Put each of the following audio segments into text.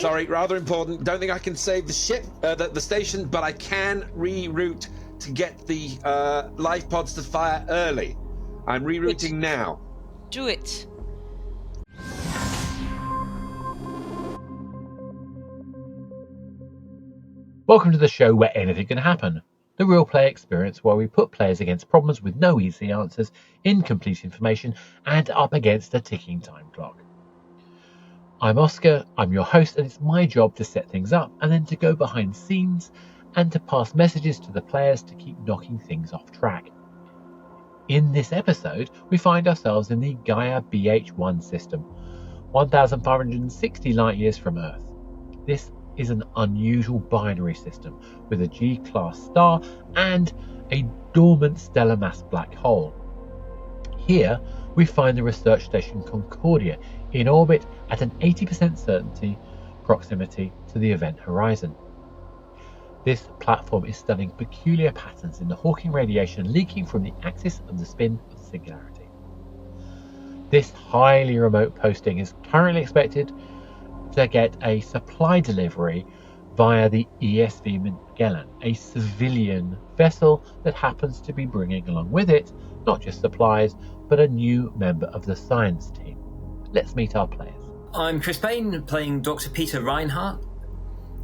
Sorry, rather important. Don't think I can save the ship, the station, but I can reroute to get the life pods to fire early. I'm rerouting now. Do it. Welcome to the show where anything can happen. The real play experience where we put players against problems with no easy answers, incomplete information, and up against a ticking time clock. I'm Oscar, I'm your host, and it's my job to set things up and then to go behind the scenes and to pass messages to the players to keep knocking things off track. In this episode, we find ourselves in the Gaia BH1 system, 1,560 light years from Earth. This is an unusual binary system with a G-class star and a dormant stellar mass black hole. Here we find the Research Station Concordia in orbit at an 80% certainty proximity to the event horizon. This platform is studying peculiar patterns in the Hawking radiation leaking from the axis of the spin of the singularity. This highly remote posting is currently expected to get a supply delivery via the ESV Magellan, a civilian vessel that happens to be bringing along with it not just supplies, but a new member of the science team. Let's meet our players. I'm Chris Payne, playing Dr. Peter Reinhardt.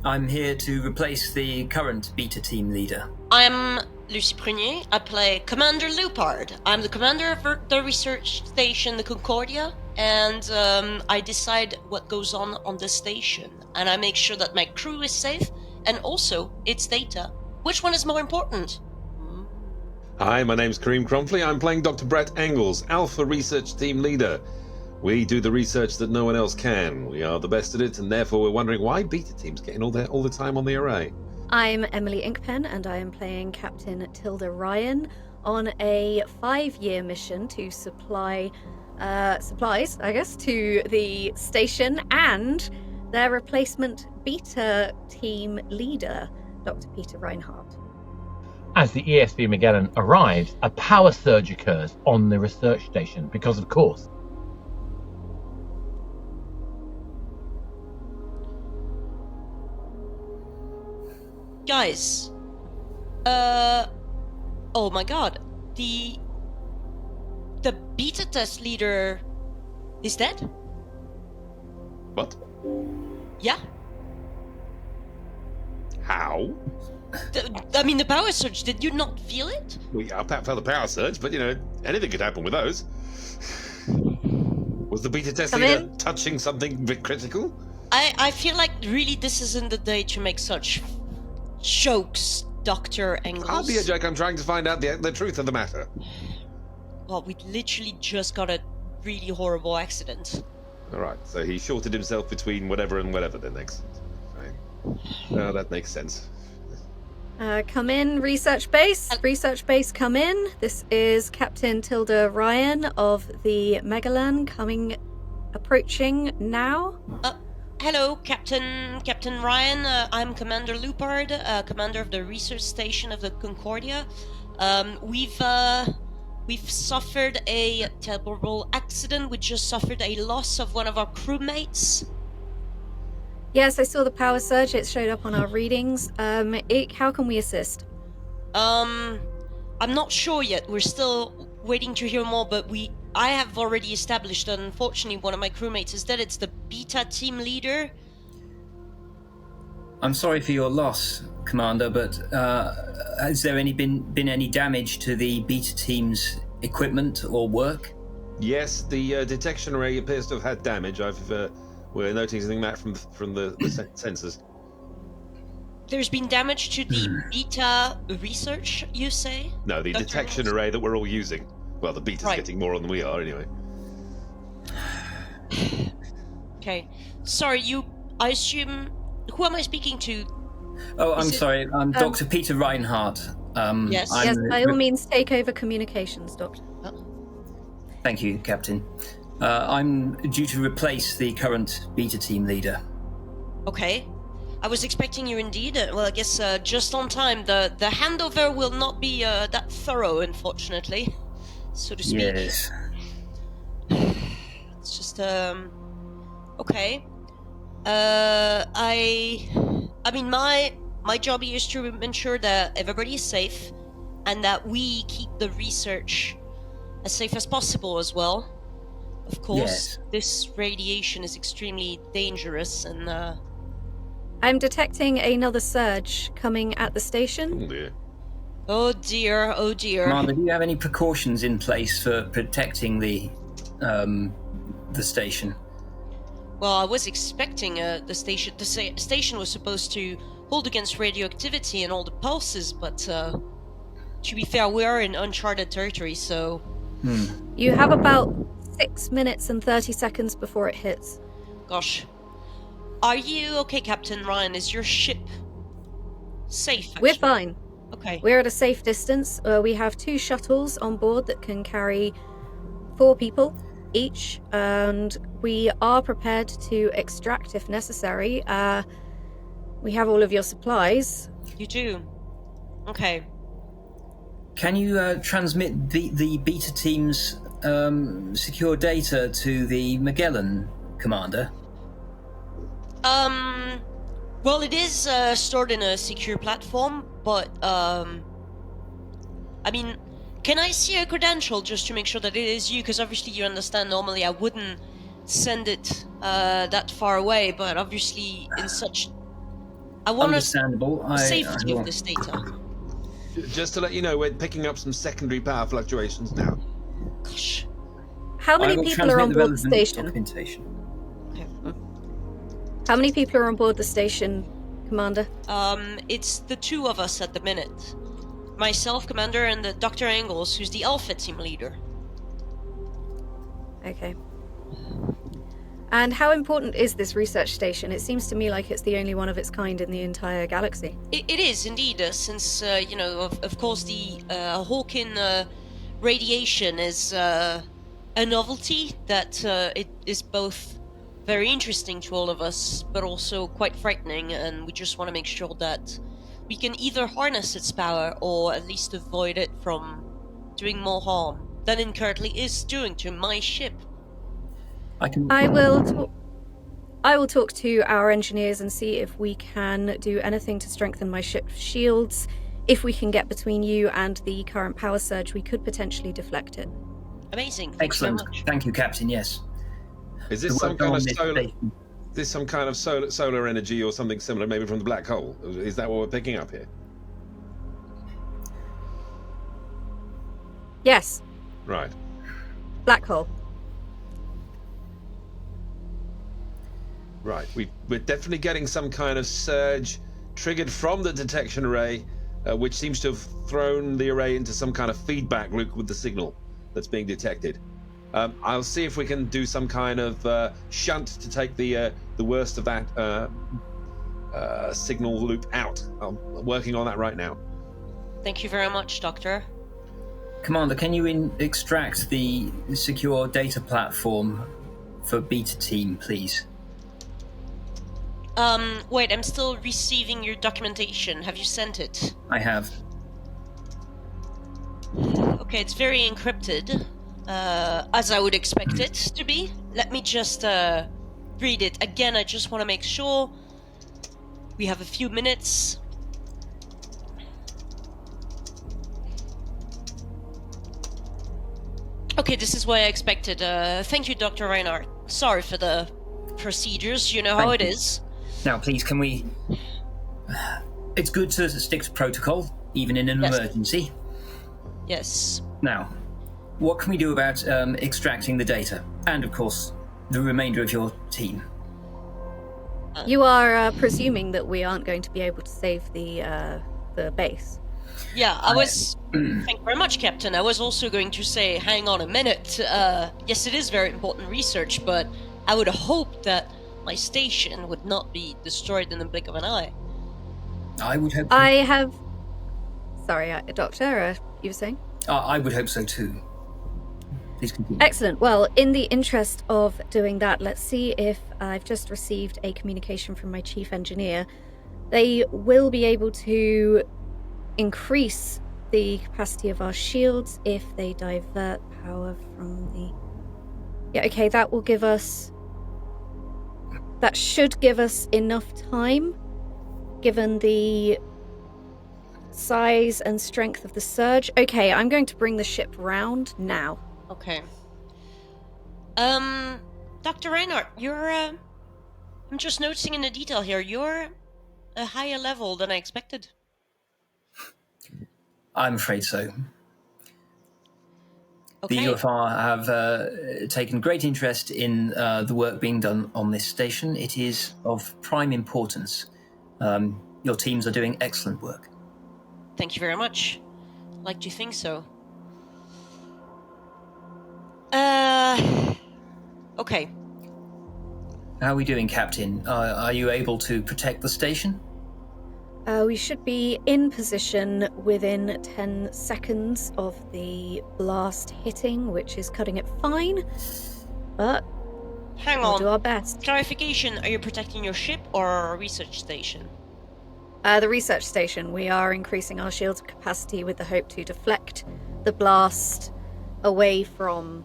I'm here to replace the current beta team leader. I'm Lucie Prunier. I play Commander Lupard. I'm the commander of the Research Station Concordia, and I decide what goes on the station, and I make sure that my crew is safe, and also its data. Which one is more important? Hi, my name's Karim Kronfli. I'm playing Dr. Brett Engles, Alpha Research Team Leader. We do the research that no one else can. We are the best at it, and therefore we're wondering why beta teams getting all the time on the array. I'm Emily Inkpen, and I am playing Captain Tilda Ryan on a 5-year mission to supply supplies, I guess, to the station and their replacement beta team leader, Dr. Peter Reinhardt. As the ESV Magellan arrives, a power surge occurs on the research station because, of course, Guys, oh my god, the beta test leader is dead? What? Yeah. How? The power surge, did you not feel it? Well, yeah, I felt the power surge, but anything could happen with those. Was the beta test leader touching something a bit critical? I feel like really this isn't the day to make such jokes, Dr. Engles. I'll be a joke. I'm trying to find out the truth of the matter. Well, we literally just got a really horrible accident. Alright, so he shorted himself between whatever and whatever then next. Fine. Oh, that makes sense. Come in, research base. Research base, come in. This is Captain Tilda Ryan of the Magellan approaching now. Hello, Captain Ryan. I'm Commander Lupard, commander of the Research Station of the Concordia. We've suffered a terrible accident. We just suffered a loss of one of our crewmates. Yes, I saw the power surge. It showed up on our readings. How can we assist? I'm not sure yet. We're still waiting to hear more, but I have already established that unfortunately one of my crewmates is dead. It's the beta team leader. I'm sorry for your loss, Commander, but has there been any damage to the beta team's equipment or work? Yes, the detection array appears to have had damage. We're noticing that from the sensors. There's been damage to the beta research, you say? No, the detection array that we're all using. Well, the beta's getting more on than we are, anyway. Okay. Sorry, I assume... Who am I speaking to? Oh, I'm sorry. I'm Dr. Peter Reinhardt. Yes. Yes, by all means, take over communications, Doctor. Thank you, Captain. I'm due to replace the current beta team leader. Okay. I was expecting you indeed. Well, I guess just on time. The handover will not be that thorough, unfortunately, so to speak. Yes. It's just okay. I mean, my job here is to ensure that everybody is safe, and that we keep the research as safe as possible as well. Of course, Yes. this radiation is extremely dangerous, and I'm detecting another surge coming at the station. Oh dear. oh dear, oh dear. Commander, do you have any precautions in place for protecting the station? Well, I was expecting the station. The station was supposed to hold against radioactivity and all the pulses, but to be fair, we are in uncharted territory, so. You have about 6 minutes and 30 seconds before it hits. Gosh. Are you okay, Captain Ryan? Is your ship safe? We're actually? fine. Okay. We're at a safe distance. We have 2 shuttles on board that can carry 4 people each, and we are prepared to extract if necessary. We have all of your supplies. You do? Okay. Can you transmit the beta team's secure data to the Magellan, Commander? Well, it is stored in a secure platform, but, I mean, can I see a credential just to make sure that it is you? Because obviously you understand normally I wouldn't send it that far away, but obviously in such... I want Understandable. the safety of this data. Just to let you know, we're picking up some secondary power fluctuations now. Gosh. How many I will people are on transmit board the relevant station? documentation. Okay. How many people are on board the station, Commander? It's the 2 of us at the minute. Myself, Commander, and the Dr. Engles, who's the Alpha team leader. Okay. And how important is this research station? It seems to me like it's the only one of its kind in the entire galaxy. It is indeed, since, of course, the Hawkin radiation is a novelty that it is both very interesting to all of us, but also quite frightening, and we just want to make sure that we can either harness its power or at least avoid it from doing more harm than it currently is doing to my ship. I will talk to our engineers and see if we can do anything to strengthen my ship's shields. If we can get between you and the current power surge, we could potentially deflect it. Amazing. Thank Excellent. you very much. Thank you, Captain. Yes. Is this The some work kind on of this solar? station- This some kind of solar energy or something similar, maybe from the black hole? Is that what we're picking up here? Yes, Right. black hole. Right. We're definitely getting some kind of surge triggered from the detection array, which seems to have thrown the array into some kind of feedback loop with the signal that's being detected. I'll see if we can do some kind of shunt to take the worst of that signal loop out. I'm working on that right now. Thank you very much, Doctor. Commander, can you extract the secure data platform for beta team, please? Wait, I'm still receiving your documentation. Have you sent it? I have. Okay, it's very encrypted, as I would expect it to be. Let me just read it. Again, I just want to make sure we have a few minutes. Okay, this is what I expected. Thank you, Dr. Reinhardt. Sorry for the procedures, you know how Thank it you. is. Now, please, can we... It's good to stick to protocol, even in an Yes. emergency. Yes. Now, what can we do about extracting the data? And, of course, the remainder of your team. You are presuming that we aren't going to be able to save the base. Yeah, I was... Thank you very much, Captain. I was also going to say, hang on a minute. Yes, it is very important research, but I would hope that my station would not be destroyed in the blink of an eye. I would hope... I have... Sorry, Doctor, you were saying? I would hope so, too. Please continue. Excellent. Well, in the interest of doing that, let's see if I've just received a communication from my chief engineer. They will be able to increase the capacity of our shields if they divert power from the... Yeah, okay, that will give us That should give us enough time, given the size and strength of the surge. Okay, I'm going to bring the ship round now. Okay. Dr. Reinhardt, you're, I'm just noticing in the detail here, you're a higher level than I expected. I'm afraid so. Okay. The UFR have taken great interest in the work being done on this station. It is of prime importance. Your teams are doing excellent work. Thank you very much. I'd like to think so. Okay. How are we doing, Captain? Are you able to protect the station? We should be in position within 10 seconds of the blast hitting, which is cutting it fine. But Hang we'll on. do our best. Clarification, are you protecting your ship or our research station? The research station, we are increasing our shield capacity with the hope to deflect the blast away from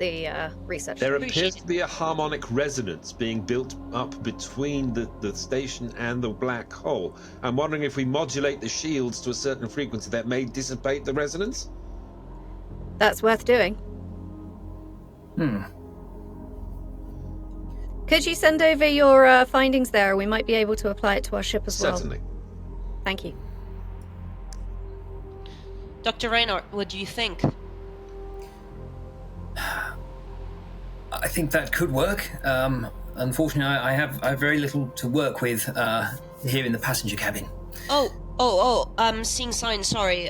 the research There station. appears to be a harmonic resonance being built up between the station and the black hole. I'm wondering if we modulate the shields to a certain frequency that may dissipate the resonance? That's worth doing. Could you send over your findings there? We might be able to apply it to our ship as well. Certainly. Thank you. Dr. Reinhardt, what do you think? I think that could work. Unfortunately, I have very little to work with here in the passenger cabin. I'm seeing signs, sorry.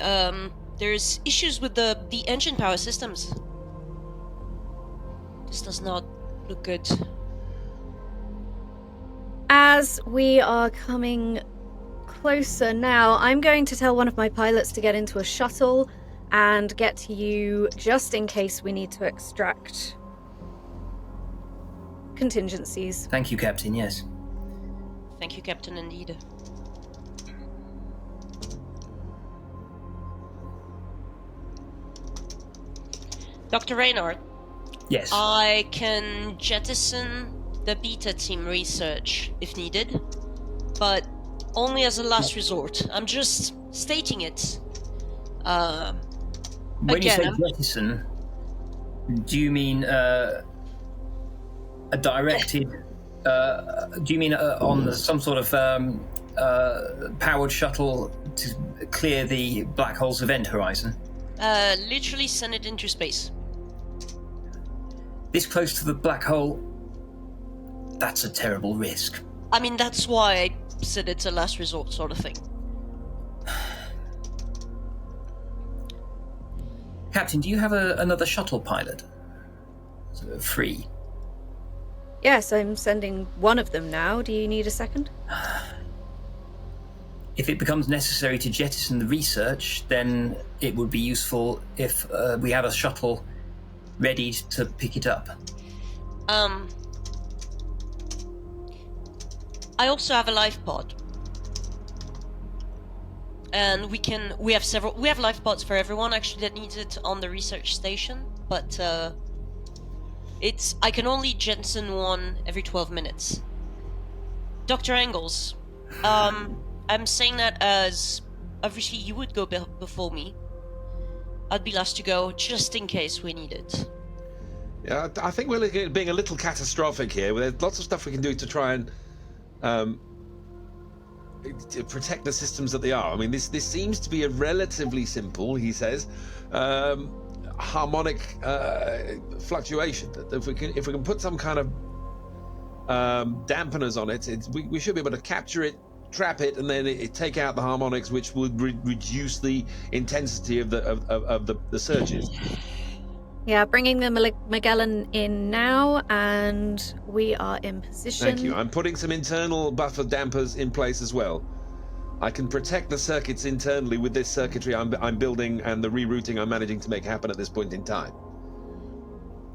There's issues with the engine power systems. This does not look good. As we are coming closer now, I'm going to tell one of my pilots to get into a shuttle and get to you just in case we need to extract contingencies. Thank you, Captain, yes. Thank you, Captain, indeed. Dr. Reinhardt, Yes. I can jettison the beta team research if needed, but only as a last resort. I'm just stating it. When you say again, jettison, do you mean a directed? Do you mean on some sort of powered shuttle to clear the black hole's event horizon? literally send it into space. This close to the black hole, that's a terrible risk. I mean, that's why I said it's a last resort sort of thing. Captain, do you have another shuttle pilot? Free? Yes, I'm sending one of them now. Do you need a second? If it becomes necessary to jettison the research, then it would be useful if we have a shuttle ready to pick it up. I also have a life pod. And we have life pods for everyone actually that needs it on the research station, but I can only jettison one every 12 minutes. Dr. Engles, I'm saying that as obviously you would go before me. I'd be last to go just in case we need it. Yeah, I think we're looking at being a little catastrophic here. There's lots of stuff we can do to try and to protect the systems that they are. I mean, this seems to be a relatively simple, he says, harmonic fluctuation. That if we can put some kind of dampeners on it, we should be able to capture it, trap it, and then take out the harmonics, which would reduce the intensity of the surges. Yeah, bringing the Magellan in now, and we are in position. Thank you. I'm putting some internal buffer dampers in place as well. I can protect the circuits internally with this circuitry I'm building and the rerouting I'm managing to make happen at this point in time.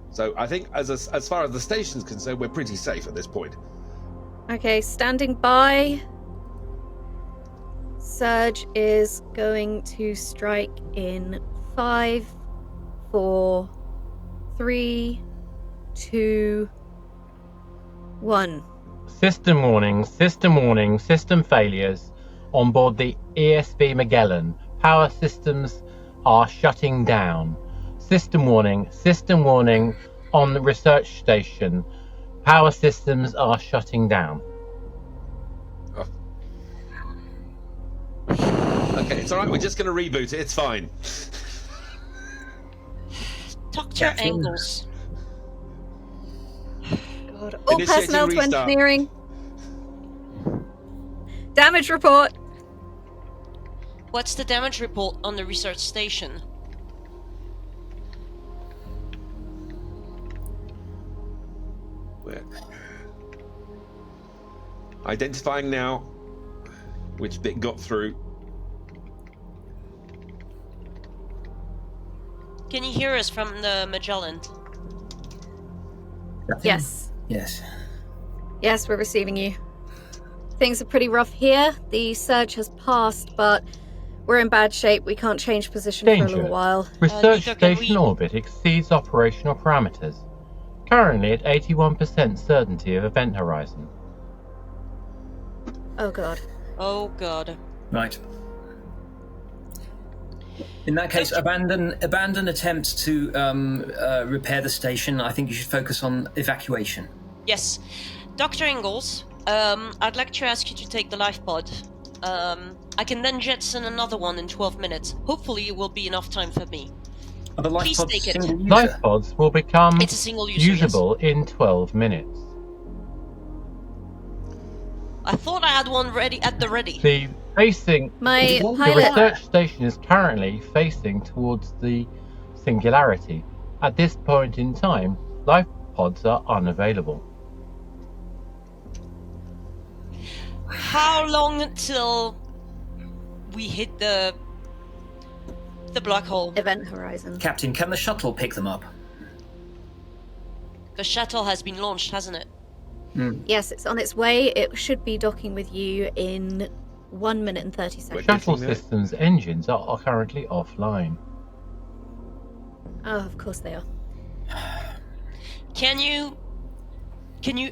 So I think as far as the station's concerned, we're pretty safe at this point. Okay, standing by. Surge is going to strike in 5, 4, 3, 2, 1. System warning, system failures on board the ESB Magellan. Power systems are shutting down. System warning on the research station. Power systems are shutting down. Oh. Okay, it's alright, we're just going to reboot it, it's fine. Dr. Engles. God. All Initiating personnel to restart. engineering. Damage report. What's the damage report on the research station? Where? Identifying now which bit got through. Can you hear us from the Magellan? Yes. Yes. Yes, we're receiving you. Things are pretty rough here. The surge has passed, but we're in bad shape. We can't change position for a Danger. little while. Research neither can station we. orbit exceeds operational parameters. Currently at 81% certainty of event horizon. Oh god. Oh god. Right. In that case, abandon attempts to repair the station. I think you should focus on evacuation. Yes. Dr. Engles, I'd like to ask you to take the life pod. I can then jetson another one in 12 minutes. Hopefully it will be enough time for me. Are the life Please pods take it. single user? Life pods will become It's a single user, usable in 12 minutes. yes. I thought I had one ready at the ready. The facing My The the pilot. research station is currently facing towards the singularity. At this point in time, life pods are unavailable. How long until we hit the black hole? Event horizon. Captain, can the shuttle pick them up? The shuttle has been launched, hasn't it? Yes, it's on its way. It should be docking with you in 1 minute and 30 seconds. Shuttle getting there. systems engines are currently offline. Oh, of course they are. Can you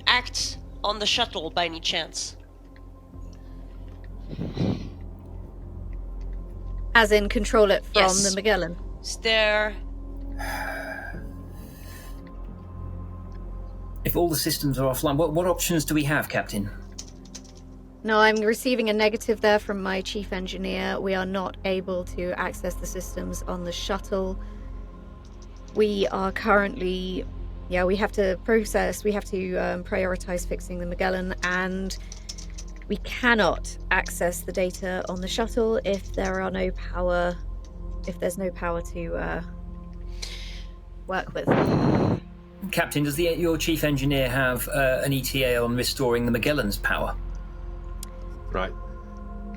act on the shuttle by any chance? As in control it from Yes. the Magellan. Is there... If all the systems are offline, what options do we have, Captain? No, I'm receiving a negative there from my chief engineer. We are not able to access the systems on the shuttle. We are currently... Yeah, we have to prioritize fixing the Magellan, and we cannot access the data on the shuttle if there's no power to work with. Captain, does your chief engineer have an ETA on restoring the Magellan's power? Right.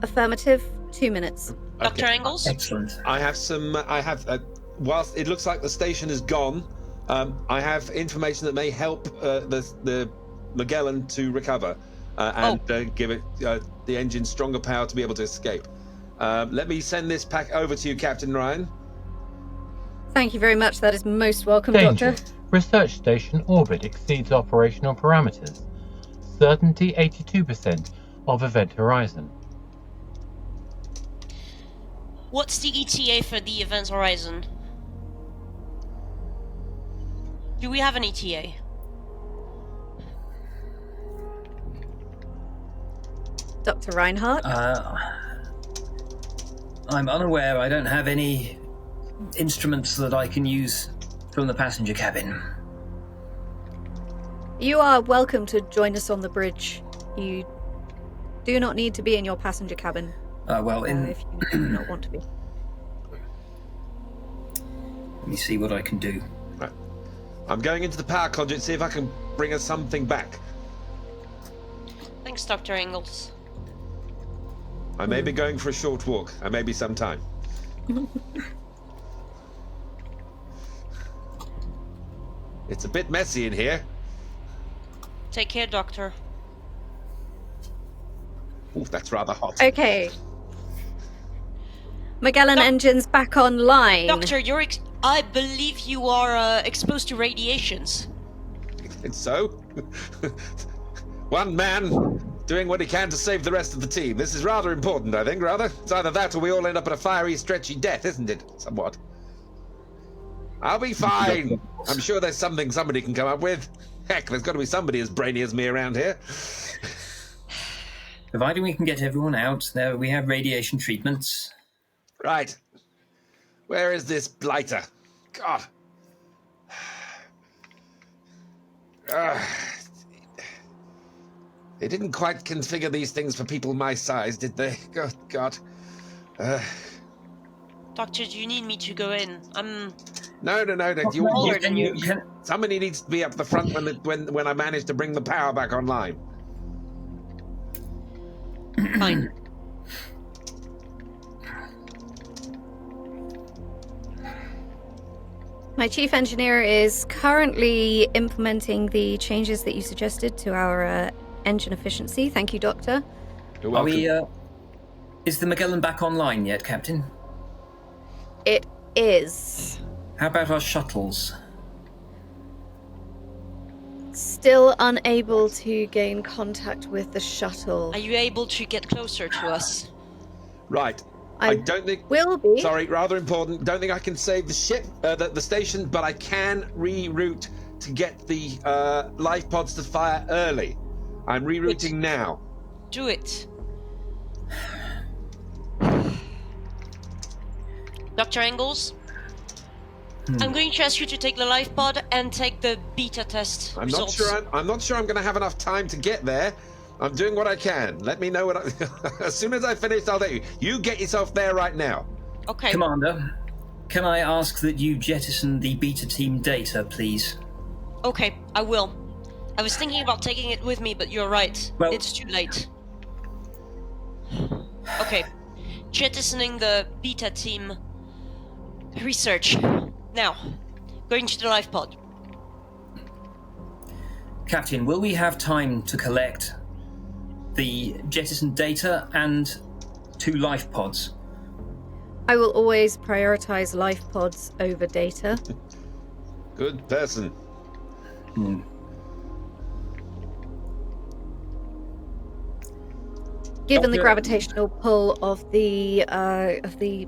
Affirmative, 2 minutes. Dr. Okay. Engles? Excellent. Whilst it looks like the station is gone, I have information that may help the Magellan to recover and give it the engine stronger power to be able to escape. Let me send this pack over to you, Captain Ryan. Thank you very much. That is most welcome, Danger. Doctor. Research station orbit exceeds operational parameters. Certainty 82% of event horizon. What's the ETA for the event horizon? Do we have an ETA? Dr. Reinhardt. I'm unaware. I don't have any instruments that I can use from the passenger cabin. You are welcome to join us on the bridge. You do not need to be in your passenger cabin if you do not want to be. Let me see what I can do. Right. I'm going into the power conduit, see if I can bring us something back. Thanks, Dr. Engles. I may be going for a short walk. I may be some time. It's a bit messy in here. Take care, Doctor. Ooh, that's rather hot. Okay. Magellan engines back online. Doctor, I believe you are exposed to radiations. And so? One man doing what he can to save the rest of the team. This is rather important, I think, rather. It's either that or we all end up in a fiery, stretchy death, isn't it? Somewhat. I'll be fine. I'm sure there's something somebody can come up with. Heck, there's got to be somebody as brainy as me around here. Providing we can get everyone out, there we have radiation treatments. Right. Where is this blighter? God. They didn't quite configure these things for people my size, did they? Good God. Doctor, do you need me to go in? No. Somebody needs to be up the front when I manage to bring the power back online. Fine. My chief engineer is currently implementing the changes that you suggested to our engine efficiency. Thank you, Doctor. You're welcome. Is the Magellan back online yet, Captain? It is. How about our shuttles? Still unable to gain contact with the shuttle. Are you able to get closer to us? Right. I don't think... Will be. Sorry, rather important. Don't think I can save the ship, the station, but I can reroute to get the life pods to fire early. I'm rerouting now. Do it. Dr. Engles? I'm going to ask you to take the life pod and take the beta test results. I'm not sure I'm going to have enough time to get there. I'm doing what I can. Let me know as soon as I finish, I'll let you. You get yourself there right now. Okay. Commander, can I ask that you jettison the beta team data, please? Okay, I will. I was thinking about taking it with me, but you're right. Well, it's too late. Okay. Jettisoning the beta team research. Now, going to the life pod. Captain, will we have time to collect the jettison data and 2 life pods? I will always prioritize life pods over data. Good person. Given the gravitational pull of the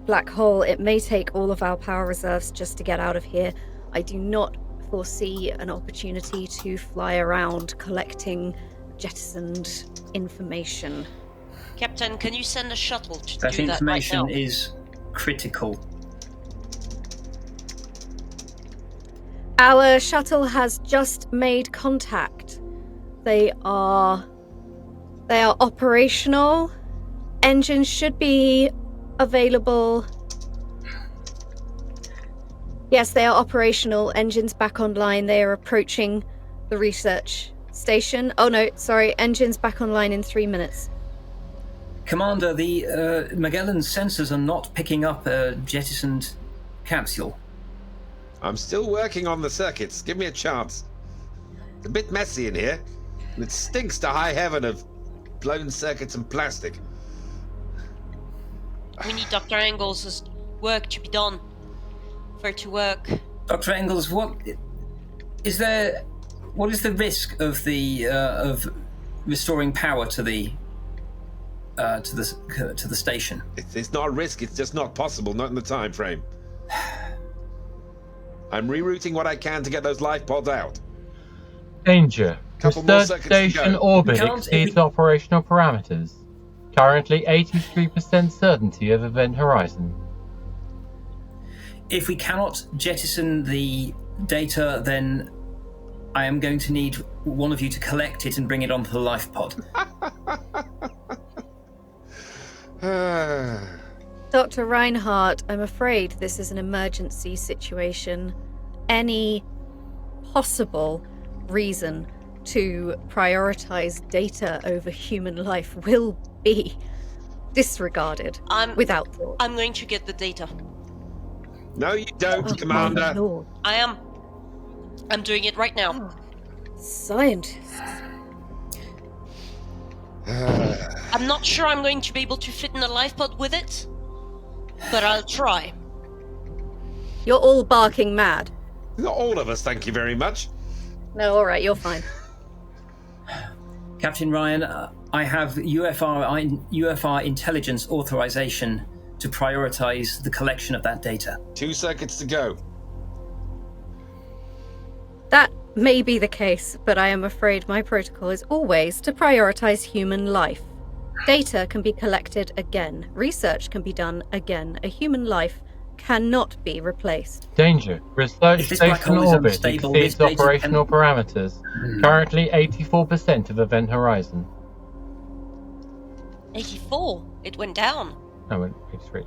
black hole, it may take all of our power reserves just to get out of here. I do not foresee an opportunity to fly around collecting jettisoned information. Captain, can you send a shuttle to That do that right information now? is critical. Our shuttle has just made contact. They are operational. Engines should be available. Yes, they are operational. Engines back online. They are approaching the research station. Oh no, sorry. Engines back online in 3 minutes. Commander, the Magellan sensors are not picking up a jettisoned capsule. I'm still working on the circuits. Give me a chance. It's a bit messy in here, and it stinks to high heaven of blown circuits and plastic. We need Dr. Engles' work to be done. For it to work. Dr. Engles, what is the risk of of restoring power to the station? It's not a risk. It's just not possible. Not in the time frame. I'm rerouting what I can to get those life pods out. Danger. Couple more Research seconds to station go. orbit exceeds operational parameters. Currently 83% certainty of event horizon. If we cannot jettison the data, then I am going to need one of you to collect it and bring it onto the life pod. Dr. Reinhardt, I'm afraid this is an emergency situation. Any possible reason to prioritize data over human life will be disregarded without thought. I'm going to get the data. No, you don't, Commander. My Lord. I am. I'm doing it right now. Scientists. I'm not sure I'm going to be able to fit in a life pod with it, but I'll try. You're all barking mad. Not all of us, thank you very much. No, alright, you're fine. Captain Ryan, I have UFR intelligence authorization to prioritize the collection of that data. 2 seconds to go. That may be the case, but I am afraid my protocol is always to prioritize human life. Data can be collected again. Research can be done again. A human life cannot be replaced. Danger. Research If this black Station hole is orbit unstable, exceeds this data operational parameters. Currently 84% of event horizon. 84. It went down. No, 83.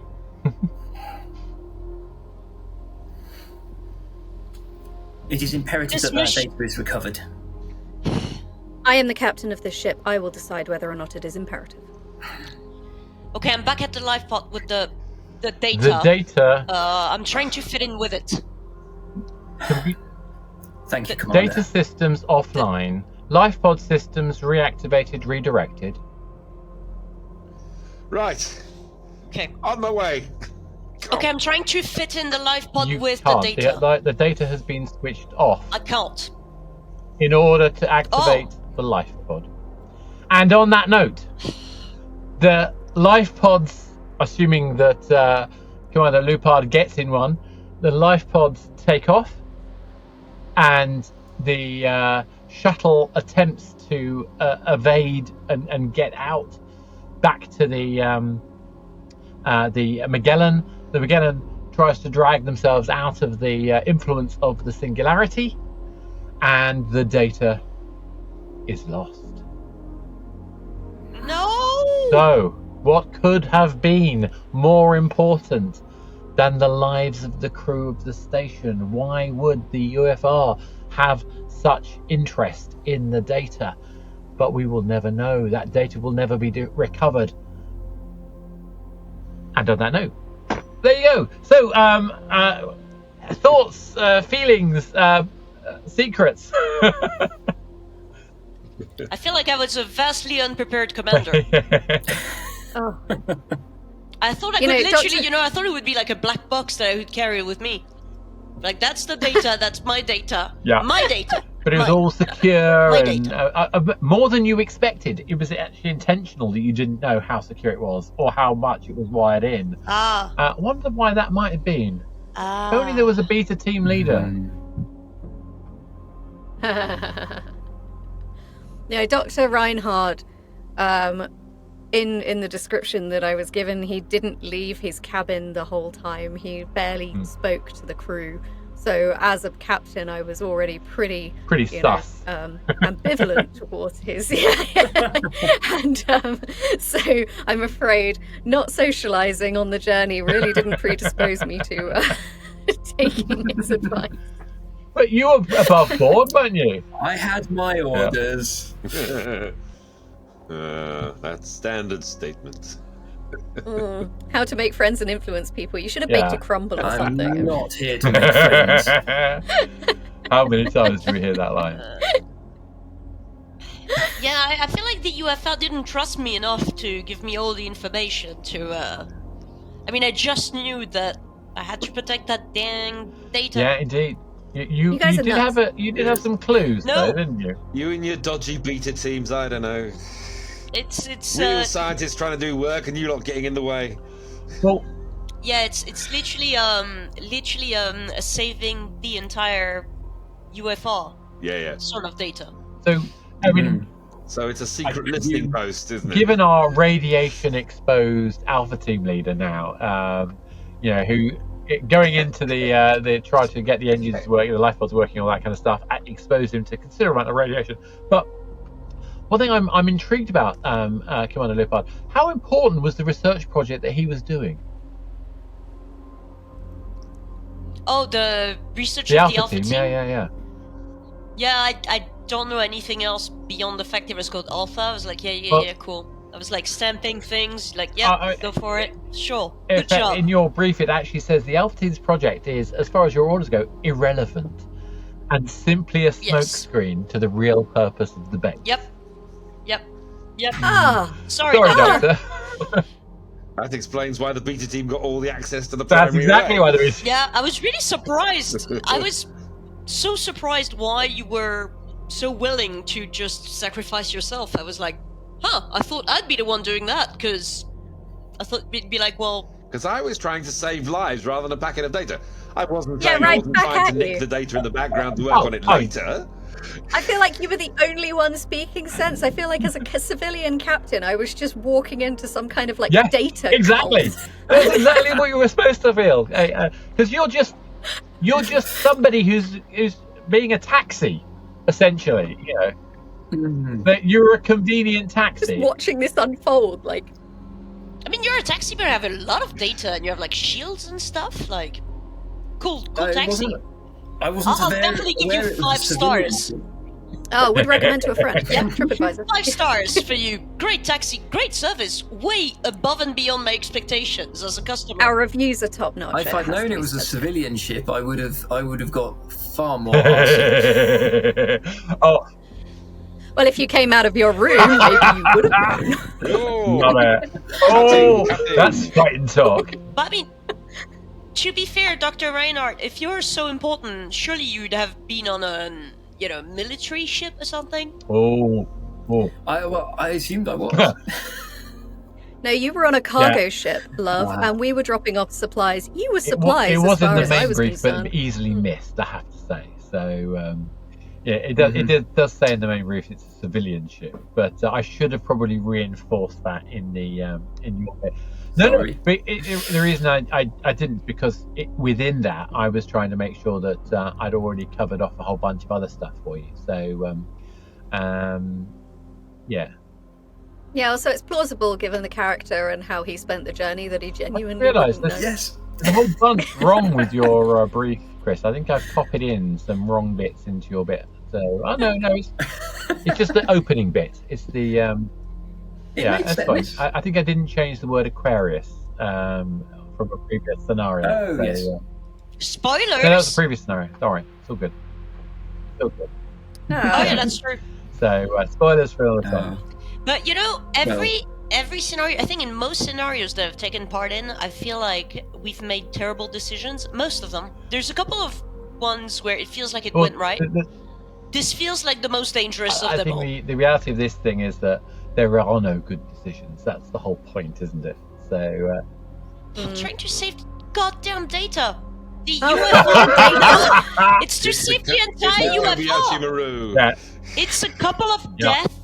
It is imperative that data is recovered. I am the captain of this ship. I will decide whether or not it is imperative. Okay, I'm back at the life pod with the data. The data. I'm trying to fit in with it. Thank you, Commander. Data systems offline. Life pod systems reactivated, redirected. Right. Okay. On my way. Okay, I'm trying to fit in the life pod You with can't. the data. The data has been switched off I can't. in order to activate the life pod. And on that note, the life pods, assuming that Commander Lupard gets in one, the life pods take off, and the shuttle attempts to evade and get out back to the Magellan. The Magellan tries to drag themselves out of the influence of the singularity, and the data is lost. No! So, what could have been more important than the lives of the crew of the station? Why would the UFR have such interest in the data? But we will never know. That data will never be recovered. And on that note, there you go. So, thoughts, feelings, secrets. I feel like I was a vastly unprepared commander. Oh. I thought I You could know, literally, Doctor- I thought it would be like a black box that I would carry with me. Like, that's the data, that's my data. Yeah. My data. But it was Mine. all secure My and more than you expected. It was actually intentional that you didn't know how secure it was or how much it was wired in. Ah. Wonder why that might have been. Ah. If only there was a beta team leader. No, Dr. Reinhardt, in the description that I was given, he didn't leave his cabin the whole time. He barely spoke to the crew. So as a captain, I was already pretty sus. Ambivalent towards his. And so I'm afraid not socializing on the journey really didn't predispose me to taking his advice. But you were above board, weren't you? I had my orders. That's standard statement. How to make friends and influence people. You should have baked a crumble or I'm something. not here to make friends. How many times do we hear that line? Yeah, I feel like the UFR didn't trust me enough to give me all the information to, I mean, I just knew that I had to protect that dang data. Yeah, indeed. You guys are did nuts. you did have some clues, No. though, didn't you? You and your dodgy beta teams, I don't know. It's Real scientists trying to do work and you lot getting in the way. Well, yeah, it's literally saving the entire UFR Yeah. sort of data. so I mean, So it's a secret listening post, isn't it? given our radiation-exposed Alpha Team leader now, who going into the try to get the engines working, the life pods working, all that kind of stuff, exposed him to considerable amount of radiation. But one thing I'm intrigued about, Commander Lupard, how important was the research project that he was doing? Oh, the research The of the Alpha Alpha Team, team? yeah. Yeah, I don't know anything else beyond the fact it was called Alpha. I was like, Well- yeah, cool. I was like stamping things, like, go for it. Sure. In Good fact, job. in your brief, it actually says the Alpha Team's project is, as far as your orders go, irrelevant and simply a smokescreen to the real purpose of the base. Yep. Ah, Sorry, Sorry, Doctor. Doctor. That explains why the beta team got all the access to the That's primary exactly array. why there is. Yeah, I was really surprised. I was so surprised why you were so willing to just sacrifice yourself. I was like, I thought I'd be the one doing that, because I thought it'd be like, well... Because I was trying to save lives rather than a packet of data. I wasn't Yeah, trying, right, I wasn't back trying to at nick you. the data in the background to work on it later. I feel like you were the only one speaking sense. I feel like as a civilian captain, I was just walking into some kind of like data exactly. cult. That's exactly what you were supposed to feel. Because you're just somebody who's being a taxi, essentially. You know, that you're a convenient taxi. Just watching this unfold, like. I mean, you're a taxi, but you have a lot of data, and you have like shields and stuff. Like, cool taxi. I'll definitely give you 5 stars. Oh, would recommend to a friend. Yeah, TripAdvisor. 5 stars for you. Great taxi, great service, way above and beyond my expectations as a customer. Our reviews are top notch. If I'd known it was a civilian ship, I would have got far more. Oh. Well, if you came out of your room, maybe you would have known. Love it. Oh, that's fighting talk. But I mean, to be fair, Dr. Reinhardt, if you're so important, surely you'd have been on a, military ship or something? Oh. I assumed I was. No, you were on a cargo ship, love, and we were dropping off supplies. You were supplies, it was as far in the as I main was brief, concerned. but easily missed, I have to say. So, it does say in the main brief it's a civilian ship, but I should have probably reinforced that in the in your bit. No, but the reason I didn't, because within that I was trying to make sure that I'd already covered off a whole bunch of other stuff for you. So, yeah. Yeah, also it's plausible given the character and how he spent the journey that he genuinely realised wouldn't know. Yes. There's a whole bunch wrong with your brief, Chris. I think I've copied in some wrong bits into your bit. So, no, it's just the opening bit. It's the that's fine. I think I didn't change the word Aquarius from a previous scenario. Oh, so, yes. Spoilers! No, that was the previous scenario. Don't worry, it's all good. Oh, yeah, that's true. So, spoilers for all the time. But every scenario, I think in most scenarios that I've taken part in, I feel like we've made terrible decisions. Most of them. There's a couple of ones where it feels like it went right. This feels like the most dangerous of them all. I think the reality of this thing is that there are no good decisions. That's the whole point, isn't it? So, I'm trying to save goddamn data. The UFO data. It's to save the entire UFO. Yeah. It's a couple of deaths.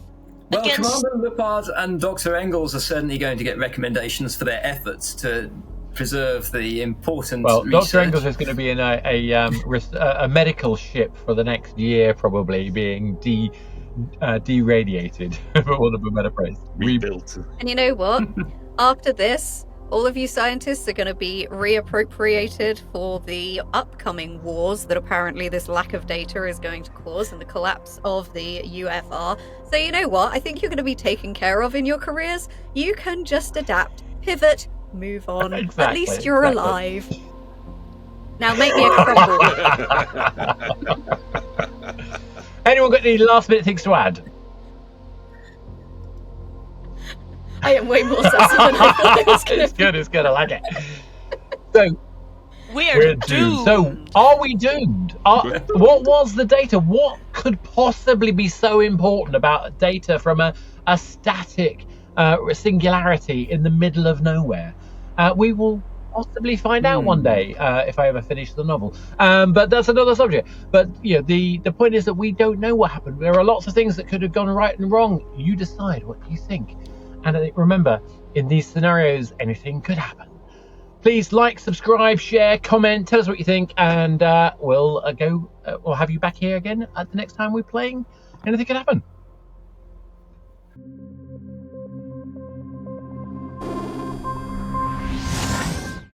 Well, Commander Lupard and Dr. Engles are certainly going to get recommendations for their efforts to preserve the important research. Dr. Engles is going to be in a medical ship for the next year, probably being deradiated, for want of a better phrase. Rebuilt. And you know what? After this, all of you scientists are going to be reappropriated for the upcoming wars that apparently this lack of data is going to cause and the collapse of the UFR. So you know what? I think you're going to be taken care of in your careers. You can just adapt, pivot, move on. Exactly, At least you're alive. Now make me a crumble. Anyone got any last minute things to add? I am way more sassy than I thought I was going to be. It's good, I like it. So, we're doomed. So, are we doomed? What was the data? What could possibly be so important about data from a static singularity in the middle of nowhere? We will possibly find out one day if I ever finish the novel. But that's another subject. But the point is that we don't know what happened. There are lots of things that could have gone right and wrong. You decide what you think. And remember, in these scenarios, anything could happen. Please like, subscribe, share, comment, tell us what you think, and we'll have you back here again at the next time we're playing Anything Could Happen.